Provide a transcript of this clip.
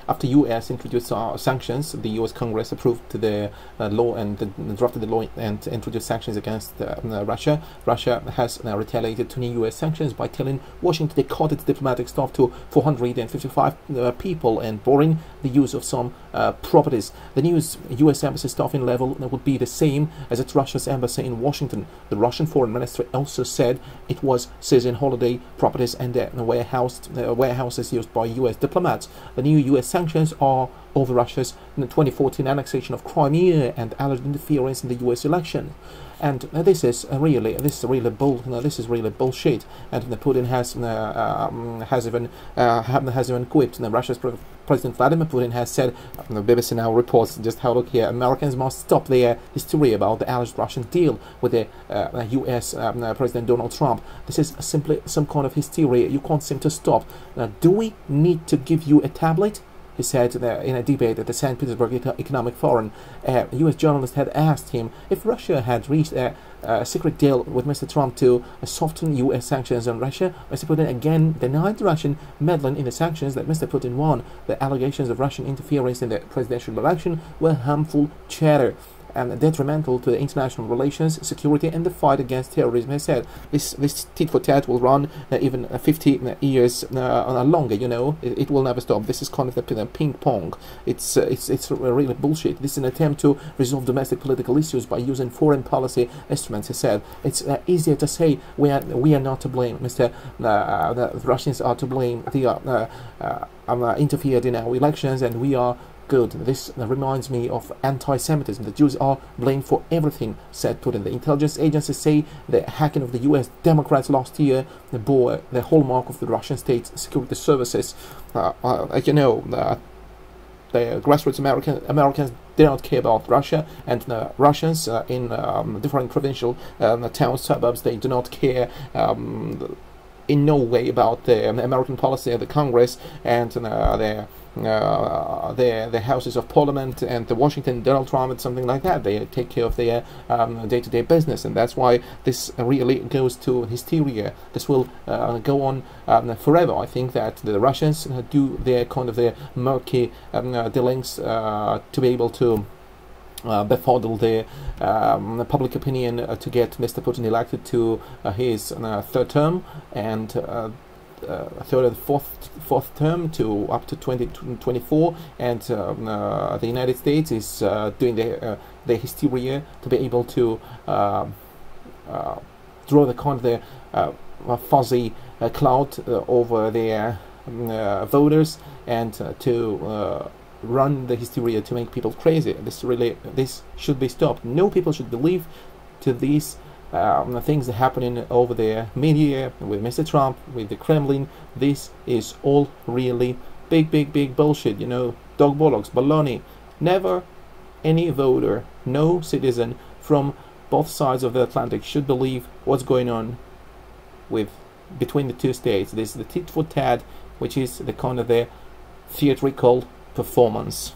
after U.S. introduced sanctions, the U.S. Congress approved the law and drafted the law and introduced sanctions against Russia. Russia has retaliated to new U.S. sanctions by telling Washington they cut its diplomatic staff to 455 people and boring the use of some properties. The new U.S. embassy staffing level would be the same as its Russia's embassy in Washington. The Russian foreign ministry also said it was seizing holiday properties and warehouses used by U.S. diplomats. The new U.S. sanctions are over Russia's 2014 annexation of Crimea and alleged interference in the U.S. election. And this is really bullshit. And Putin has even quipped. Russia's President Vladimir Putin has said, the BBC Now reports, just how look here, Americans must stop their hysteria about the alleged Russian deal with the U.S. President Donald Trump. This is simply some kind of hysteria you can't seem to stop. Do we need to give you a tablet? He said in a debate at the St. Petersburg Economic Forum. A U.S. journalist had asked him if Russia had reached a secret deal with Mr. Trump to soften U.S. sanctions on Russia. Mr. Putin again denied Russian meddling in the sanctions that Mr. Putin won. The allegations of Russian interference in the presidential election were harmful chatter and detrimental to the international relations, security, and the fight against terrorism. He said this tit for tat will run even 50 years longer. You know, it will never stop. This is kind of the ping pong. It's really bullshit. This is an attempt to resolve domestic political issues by using foreign policy instruments. He said it's easier to say we are not to blame. The Russians are to blame. They are interfered in our elections, and we are good. This reminds me of anti-Semitism. The Jews are blamed for everything, said Putin. The intelligence agencies say the hacking of the U.S. Democrats last year bore the hallmark of the Russian state security services. You know, the grassroots Americans do not care about Russia, and Russians in different provincial towns, suburbs, they do not care in no way about the American policy of the Congress and the houses of parliament and the Washington, Donald Trump and something like that. They take care of their day-to-day business, and that's why this really goes to hysteria. This will go on forever. I think that the Russians do their kind of their murky dealings to be able to befuddle the public opinion to get Mr. Putin elected to his third term and third and fourth term to up to 2024, and the United States is doing the hysteria to be able to draw the kind of the fuzzy cloud over their voters and to run the hysteria to make people crazy. This should be stopped. No people should believe to these things that are happening over the media with Mr. Trump, with the Kremlin. This is all really big bullshit. You know, dog bollocks, baloney. Never any voter, no citizen from both sides of the Atlantic should believe what's going on between the two states. This is the tit for tat, which is the kind of the theatrical performance.